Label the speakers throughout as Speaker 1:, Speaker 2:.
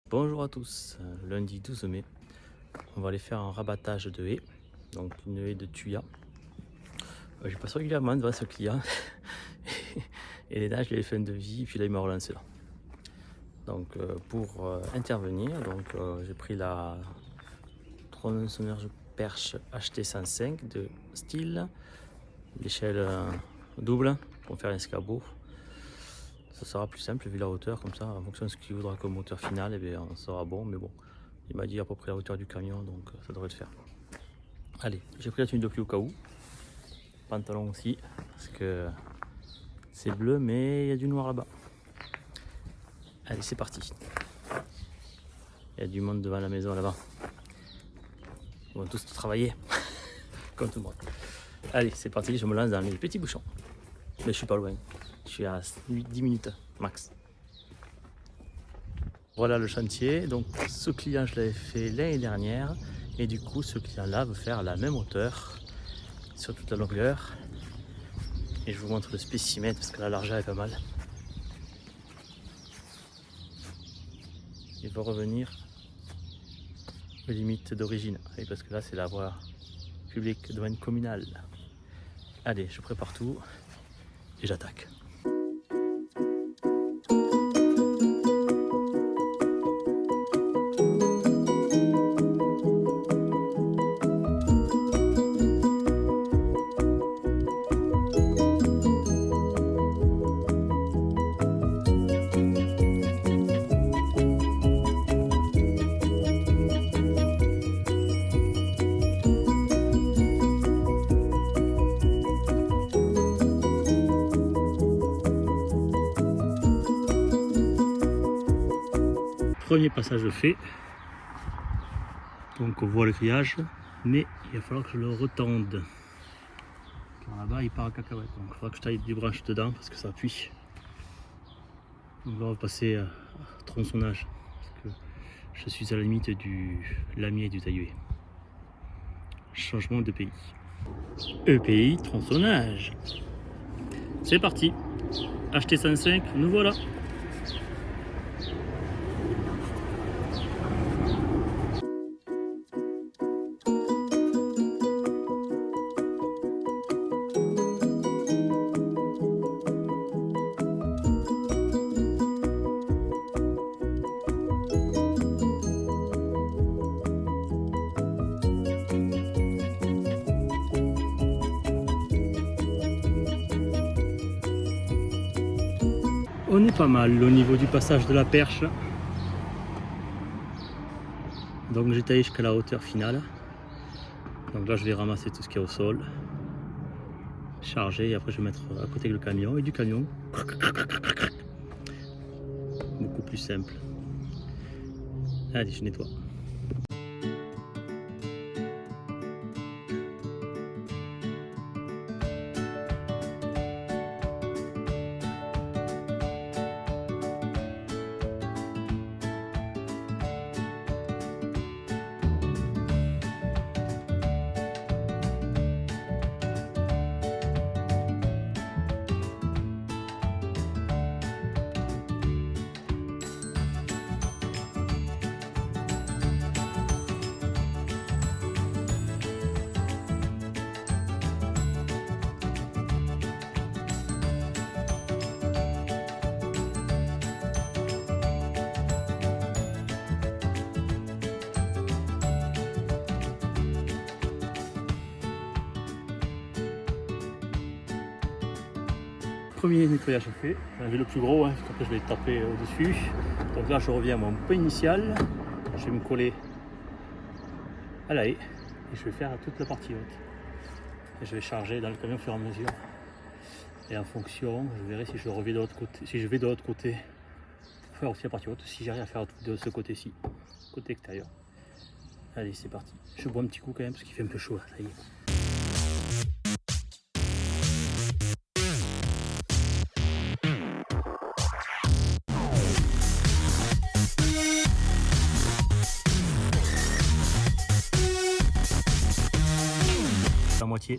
Speaker 1: Bonjour à tous, lundi 12 mai, on va aller faire un rabattage de haies, donc une haie de tuya. Je passe régulièrement devant ce client et les nages, je lui ai fait un devis, puis là il m'a relancé là. Donc pour intervenir, j'ai pris la tronçonneuse perche HT105 de style, l'échelle double pour faire l'escabeau. Ça sera plus simple vu la hauteur, comme ça en fonction de ce qu'il voudra comme hauteur finale, et bien, ça sera bon, mais bon. Il m'a dit à peu près la hauteur du camion, donc ça devrait le faire. Allez, j'ai pris la tenue de pluie au cas où. Pantalon aussi, parce que c'est bleu, mais il y a du noir là-bas. Allez, c'est parti. Il y a du monde devant la maison là-bas. Ils vont tous travailler, comme tout le monde. Allez, c'est parti, je me lance dans les petits bouchons. Mais je suis pas loin, je suis à 10 minutes max. Voilà le chantier, donc ce client je l'avais fait l'année dernière et du coup ce client là veut faire la même hauteur sur toute la longueur et je vous montre le spécimen parce que la largeur est pas mal. Il va revenir aux limites d'origine parce que là c'est la voie publique, domaine communal. Allez, je prépare tout et j'attaque. Premier passage fait, donc on voit le grillage, mais il va falloir que je le retende. Car là-bas il part à cacahuète, donc il faudra que je taille des branches dedans parce que ça appuie. Donc là on va passer à tronçonnage, parce que je suis à la limite du lamier et du tailluet. Changement de pays. EPI tronçonnage. C'est parti. HT105, nous voilà. On est pas mal au niveau du passage de la perche. Donc j'ai taillé jusqu'à la hauteur finale. Donc là je vais ramasser tout ce qu'il y a au sol, charger et après je vais mettre à côté le camion et du camion. Beaucoup plus simple. Allez, je nettoie. Premier nettoyage fait, j'ai le plus gros, parce qu'après je vais taper au-dessus. Donc là je reviens à mon point initial, je vais me coller à la haie et je vais faire toute la partie haute. Et je vais charger dans le camion au fur et à mesure. Et en fonction, je verrai si je reviens de l'autre côté, si je vais de l'autre côté, faire aussi la partie haute, si j'arrive à faire de ce côté-ci, côté extérieur. Allez, c'est parti. Je bois un petit coup quand même parce qu'il fait un peu chaud, ça y est. La moitié.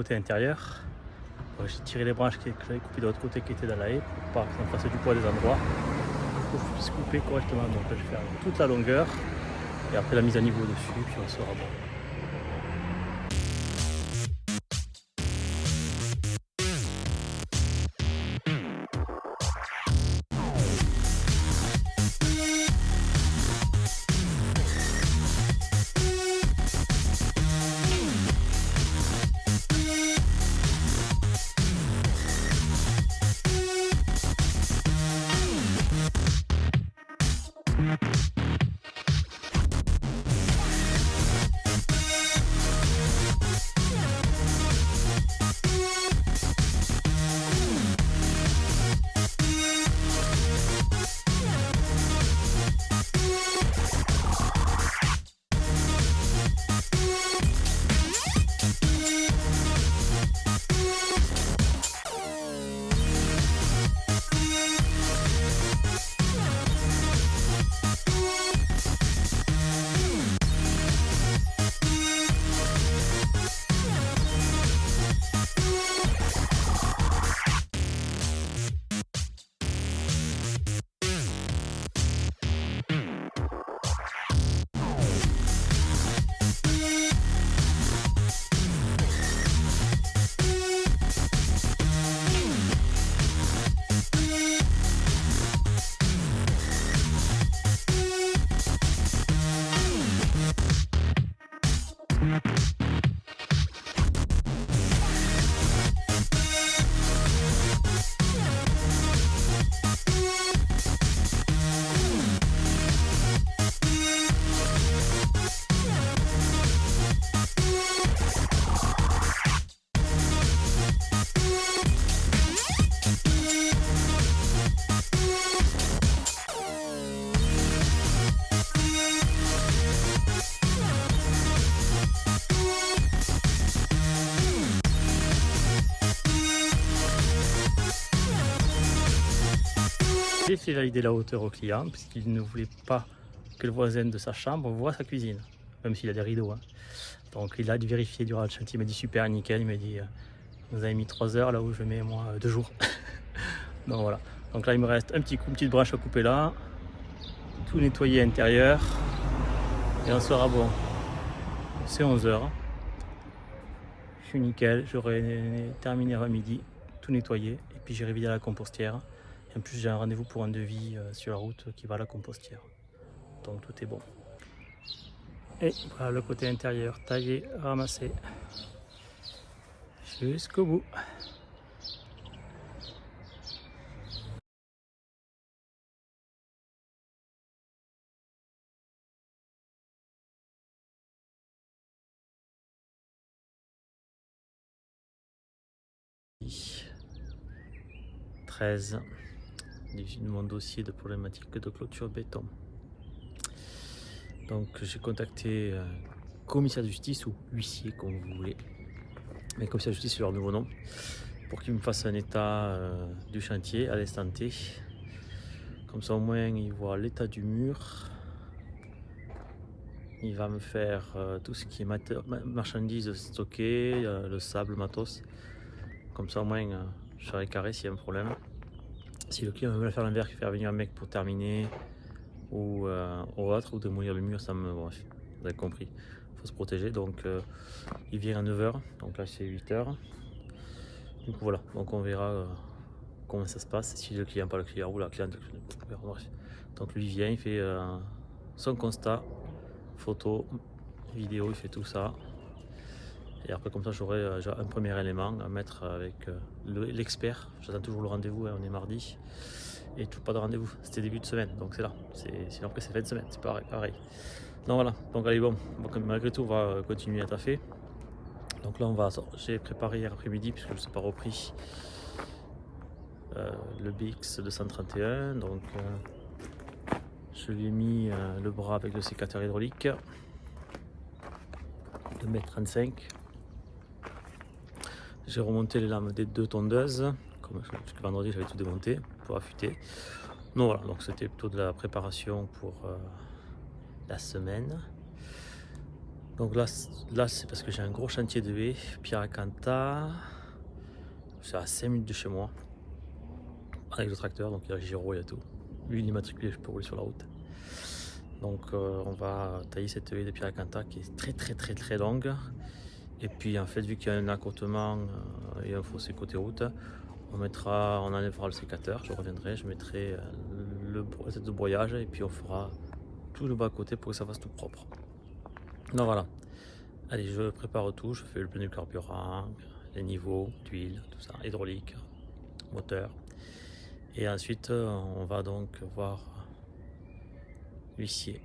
Speaker 1: côté intérieur. J'ai tiré les branches que j'avais coupées de l'autre côté qui étaient dans la haie pour pas que ça me fasse du poids des endroits, pour que je puisse couper correctement. Donc là, je vais faire toute la longueur et après la mise à niveau dessus, puis on sera bon. J'ai fait valider la hauteur au client puisqu'il ne voulait pas que le voisin de sa chambre voit sa cuisine, même s'il a des rideaux. Hein. Donc il a dû vérifier durant le chantier, il m'a dit super, nickel, il m'a dit vous avez mis 3 heures là où je mets moi 2 jours. Donc voilà, donc là il me reste une petite branche à couper là, tout nettoyer à l'intérieur et on sera bon. C'est 11 heures, je suis nickel, j'aurai terminé avant midi, tout nettoyer et puis j'irai vider à la compostière. En plus, j'ai un rendez-vous pour un devis sur la route qui va à la compostière. Donc tout est bon. Et voilà le côté intérieur taillé, ramassé jusqu'au bout. « 13 de mon dossier de problématique de clôture béton. Donc j'ai contacté commissaire de justice ou huissier comme vous voulez, mais commissaire de justice c'est leur nouveau nom, pour qu'il me fasse un état du chantier à l'instant T. Comme ça au moins il voit l'état du mur. Il va me faire tout ce qui est marchandises stockées, le sable, le matos. Comme ça au moins je serai carré s'il y a un problème. Si le client veut me faire l'inverse, faire venir un mec pour terminer ou autre, ou démolir le mur, ça me... Bref, vous avez compris. Il faut se protéger, donc il vient à 9h, donc là c'est 8h. Donc voilà, donc on verra comment ça se passe, si le client, pas le client, ou la cliente, bref. Donc lui vient, il fait son constat, photo, vidéo, il fait tout ça. Et après comme ça j'aurai un premier élément à mettre avec l'expert. J'attends toujours le rendez-vous, hein, on est mardi. Et toujours pas de rendez-vous, c'était début de semaine, donc c'est là. Sinon après c'est fin de semaine, c'est pareil. Donc voilà, donc allez bon, malgré tout on va continuer à taffer. Donc là j'ai préparé hier après-midi, puisque je ne sais pas repris le BX 231. Donc je lui ai mis le bras avec le sécateur hydraulique de 1,35 m. J'ai remonté les lames des 2 tondeuses, comme jusqu'à vendredi j'avais tout démonté pour affûter. Donc voilà, donc c'était plutôt de la préparation pour la semaine. Donc là c'est parce que j'ai un gros chantier de haies, Piracanta. C'est à 5 minutes de chez moi. Avec le tracteur, donc il y a le gyro, il y a tout. Lui il est immatriculé, je peux rouler sur la route. Donc on va tailler cette haie de Piracanta qui est très longue. Et puis en fait, vu qu'il y a un accotement et un fossé côté route, on enlèvera le sécateur, je reviendrai, je mettrai la tête de broyage et puis on fera tout le bas côté pour que ça fasse tout propre. Donc voilà. Allez, je prépare tout, je fais le plein du carburant, les niveaux, d'huile, tout ça, hydraulique, moteur. Et ensuite, on va donc voir l'huissier.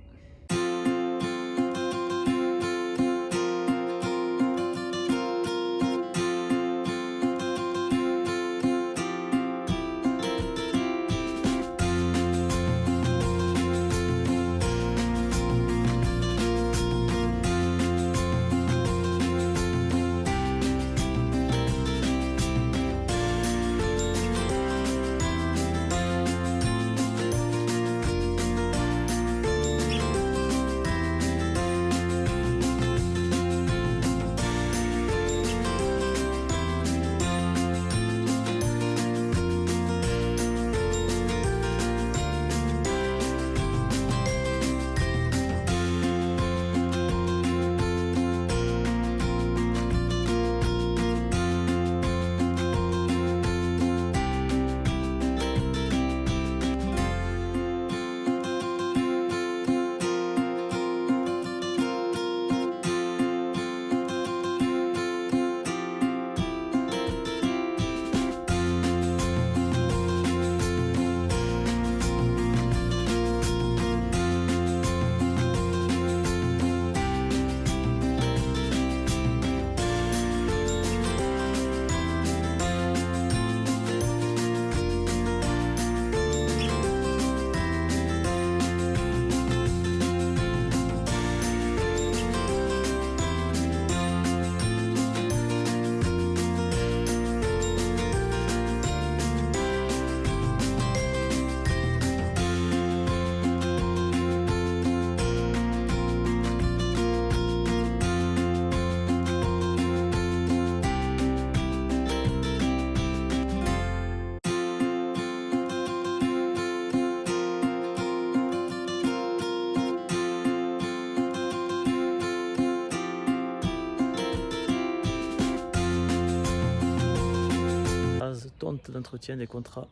Speaker 1: Tonte d'entretien des contrats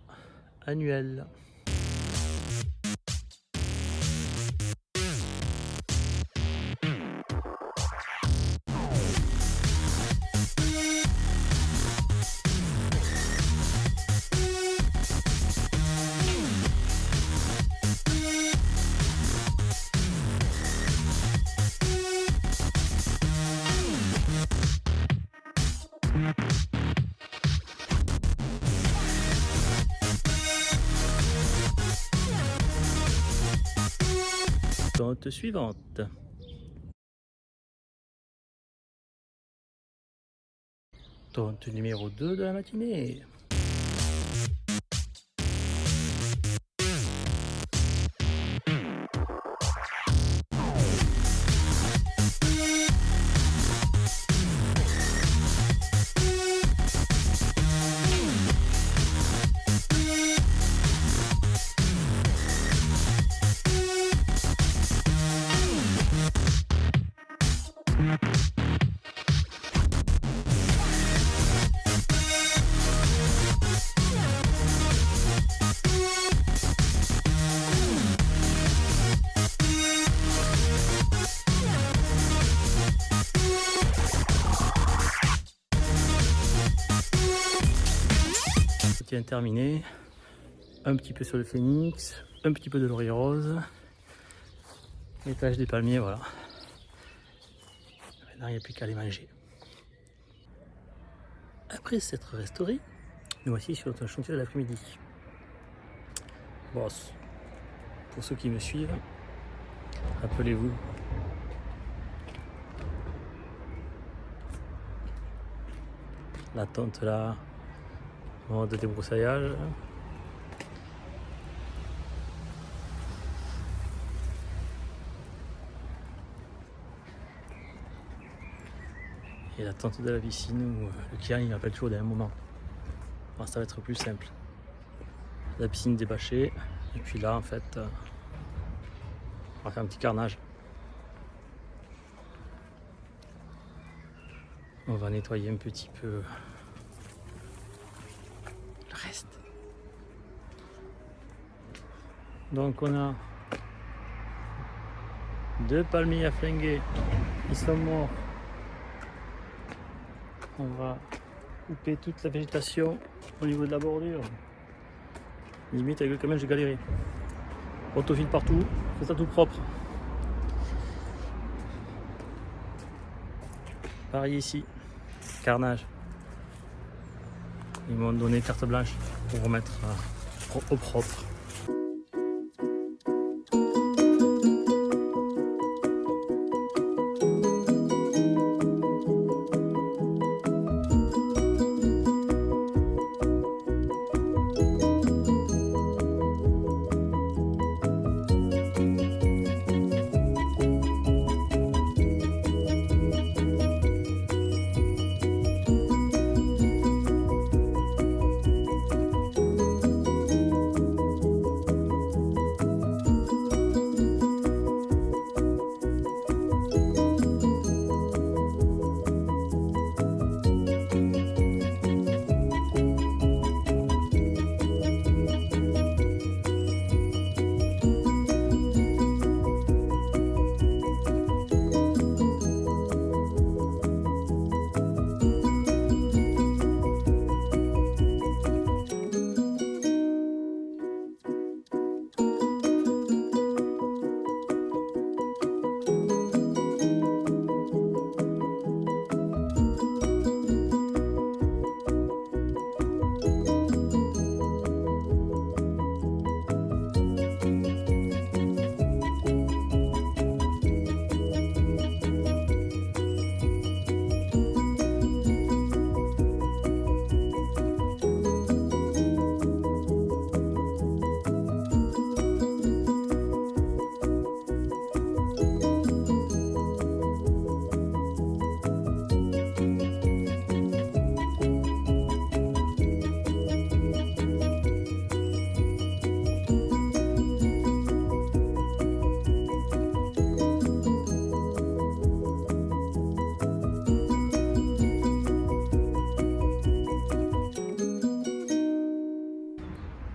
Speaker 1: annuels. Tonte suivante. Tonte numéro 2 de la matinée. Terminé, un petit peu sur le phénix, un petit peu de laurier rose, l'étage des palmiers, voilà. Maintenant il n'y a plus qu'à les manger. Après s'être restauré, nous voici sur notre chantier de l'après-midi. Bon, pour ceux qui me suivent, rappelez-vous la tente là, mode débroussaillage. et la tente de la piscine où le client il m'appelle toujours d'un moment. Alors, ça va être plus simple. La piscine débâchée et puis là en fait on va faire un petit carnage. On va nettoyer un petit peu le reste. Donc on a 2 palmiers à flinguer, ils sont morts. On va couper toute la végétation au niveau de la bordure. Limite avec le camion j'ai galéré. Autofile partout, fait ça tout propre. Pareil ici, carnage. Ils m'ont donné carte blanche pour remettre au propre.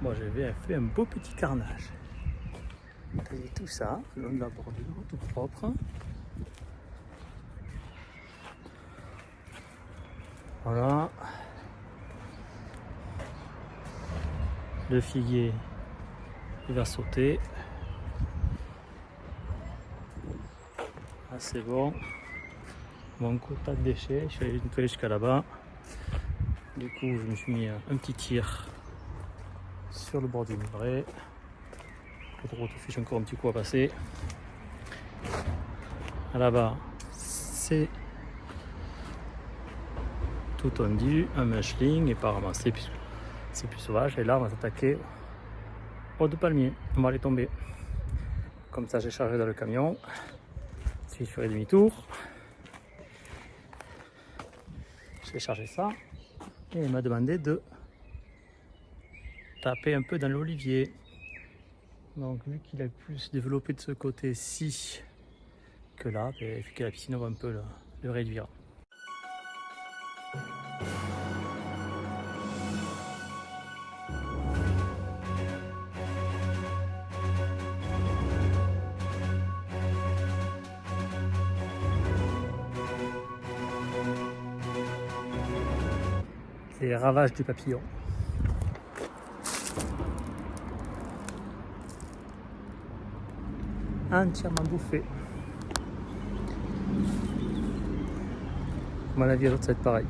Speaker 1: Bon, j'avais fait un beau petit carnage. Tailler tout ça, le long de la bordure, tout propre. Voilà. Le figuier, il va sauter. Ah, c'est bon. Mon quota de déchets, je suis allé nettoyer jusqu'à là-bas. Du coup, je me suis mis un petit tir sur le bord du muret. Le gros fiche encore un petit coup à passer. Là-bas, c'est tout tendu, un mushling et pas ramassé puisque c'est plus sauvage. Et là, on va s'attaquer aux 2 palmiers. On va les tomber. Comme ça, j'ai chargé dans le camion. Ensuite, je ferai demi-tour. J'ai chargé ça. Et il m'a demandé de taper un peu dans l'olivier. Donc vu qu'il a plus développé de ce côté-ci que là, vu que la piscine, on va un peu le réduire. Les ravages du papillon. Entièrement bouffé. À mon avis, l'autre ça va être pareil.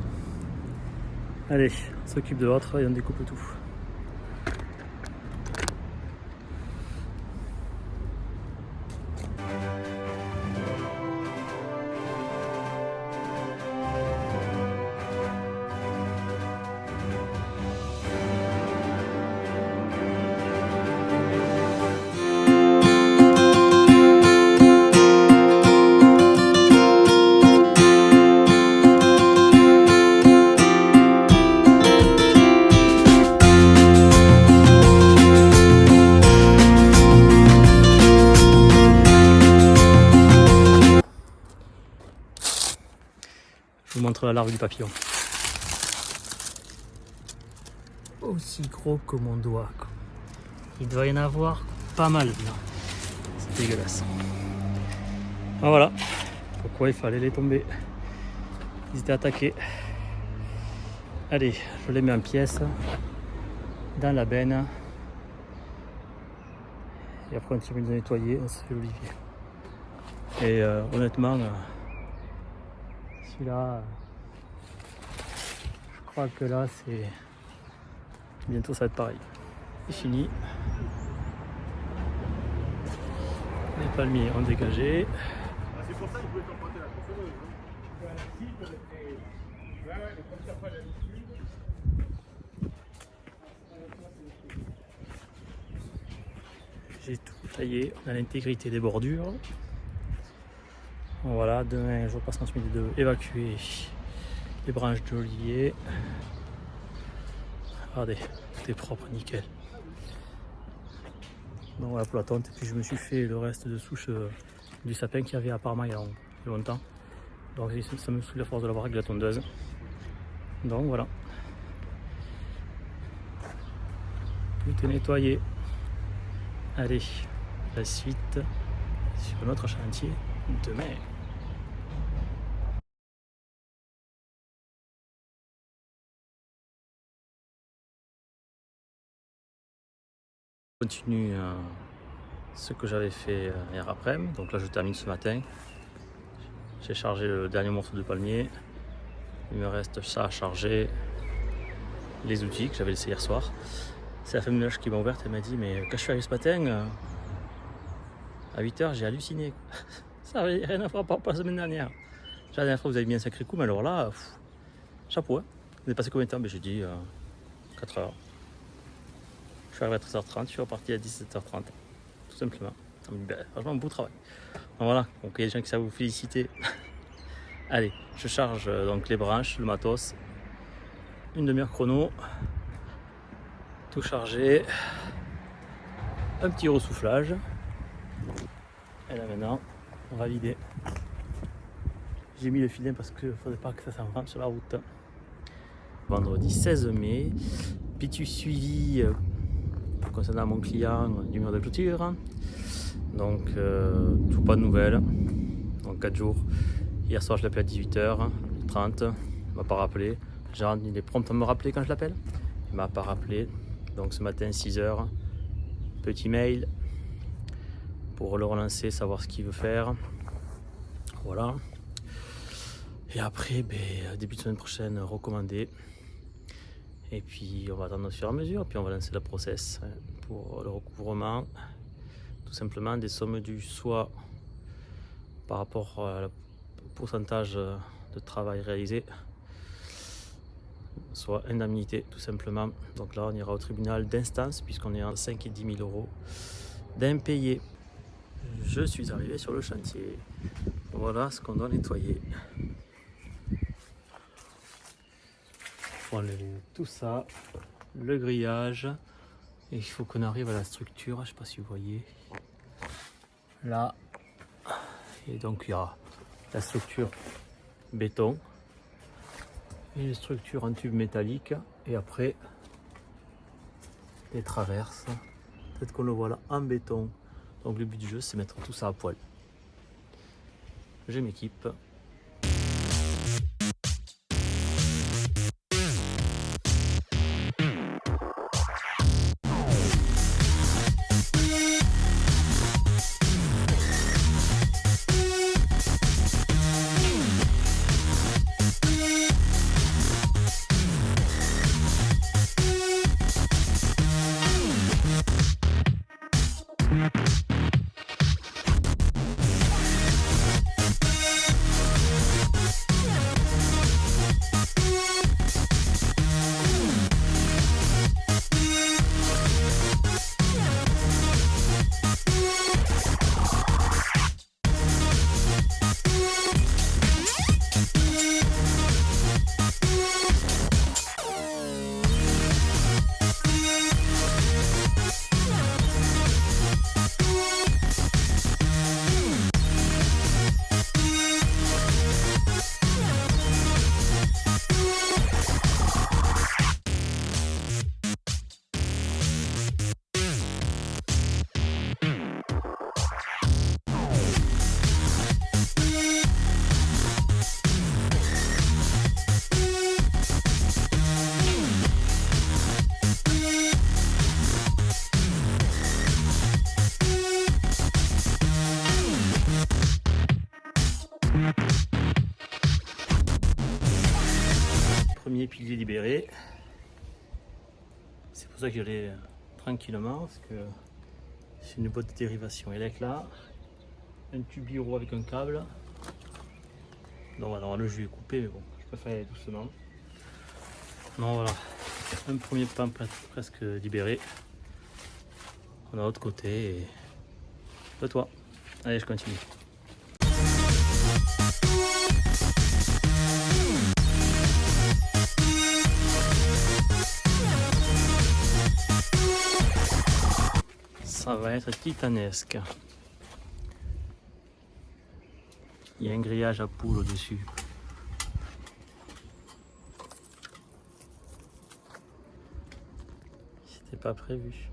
Speaker 1: Allez, on s'occupe de l'autre et on découpe tout. montre la larve du papillon. Aussi gros que mon doigt. Il doit y en avoir pas mal là. C'est dégueulasse. Ah, voilà pourquoi il fallait les tomber. Ils étaient attaqués. Allez, je les mets en pièces dans la benne. Et après on tire de nettoyer, on se fait l'olivier. Et honnêtement, celui-là, je crois que là c'est bientôt ça va être pareil. C'est fini. Les palmiers ont dégagé.
Speaker 2: C'est pour ça que je voulais t'emprunter la consommeuse.
Speaker 1: J'ai tout taillé, on a l'intégrité des bordures. Voilà, demain je repasse ensuite de évacuer les branches d'olivier. Regardez, tout est propre, nickel. Donc voilà pour la tonte, et puis je me suis fait le reste de souche du sapin qu'il y avait apparemment il y a longtemps. Donc ça me soulève la force de l'avoir avec la tondeuse. Donc voilà. Tout est nettoyé. Allez, la suite sur notre chantier demain. Je continue ce que j'avais fait hier après-midi. Donc là je termine ce matin. J'ai chargé le dernier morceau de palmier. Il me reste ça à charger. Les outils que j'avais laissés hier soir. C'est la femme de ménage qui m'a ouverte. Elle m'a dit mais quand je suis arrivé ce matin à 8h j'ai halluciné. Ça n'avait rien à voir par rapport à la semaine dernière. La dernière fois vous avez mis un sacré coup, mais alors là, chapeau. Hein. Vous avez passé combien de temps? J'ai dit 4 heures. Je suis arrivé à 13h30, je suis reparti à 17h30. Tout simplement. Franchement, un beau travail. Donc voilà, donc il y a des gens qui savent vous féliciter. Allez, je charge donc les branches, le matos. Une demi-heure chrono. Tout chargé. Un petit ressoufflage. Et là maintenant, on va vider. J'ai mis le filet parce qu'il ne faudrait pas que ça s'en rentre sur la route. Vendredi 16 mai. Petit suivi concernant mon client du mur de clôture. Donc, toujours pas de nouvelles. Donc 4 jours. Hier soir, je l'appelais à 18h30. Il m'a pas rappelé. Gérard, il est prompt à me rappeler quand je l'appelle. Il m'a pas rappelé. Donc ce matin, 6h. Petit mail pour le relancer, savoir ce qu'il veut faire. Voilà. Et après, début de semaine prochaine, recommander. Et puis on va attendre au fur et à mesure. Puis on va lancer la process pour le recouvrement. Tout simplement des sommes dues soit par rapport au pourcentage de travail réalisé, soit indemnité tout simplement. Donc là on ira au tribunal d'instance puisqu'on est en 5 et 10 000 euros d'impayés. Je suis arrivé sur le chantier. Voilà ce qu'on doit nettoyer. Il faut enlever tout ça, le grillage. Et il faut qu'on arrive à la structure, je ne sais pas si vous voyez. Là. Et donc il y a la structure béton. Une structure en tube métallique. Et après, les traverses. Peut-être qu'on le voit là en béton. Donc le but du jeu, c'est mettre tout ça à poil. Je m'équipe. premier pilier libéré. C'est pour ça que j'allais tranquillement, parce que c'est une boîte de dérivation électrique, un tubiro avec un câble. Donc voilà, le jus est coupé, mais bon, je préfère aller doucement. Non, voilà, un premier pan presque libéré. On a l'autre côté et de toi. Allez, je continue. Ça va être titanesque. Il y a un grillage à poules au-dessus. C'était pas prévu.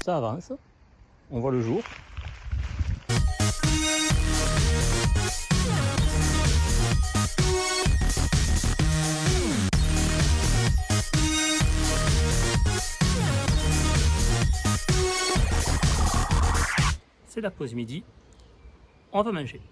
Speaker 1: Ça avance, on voit le jour. C'est la pause midi, on va manger.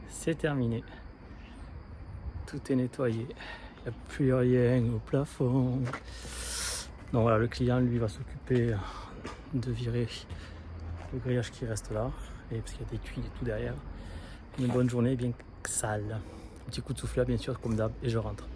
Speaker 1: C'est terminé. Tout est nettoyé. Il n'y a plus rien au plafond. Donc voilà, le client lui va s'occuper de virer le grillage qui reste là. Et parce qu'il y a des tuiles et tout derrière. Une bonne journée bien sale. Un petit coup de souffleur bien sûr comme d'hab et je rentre.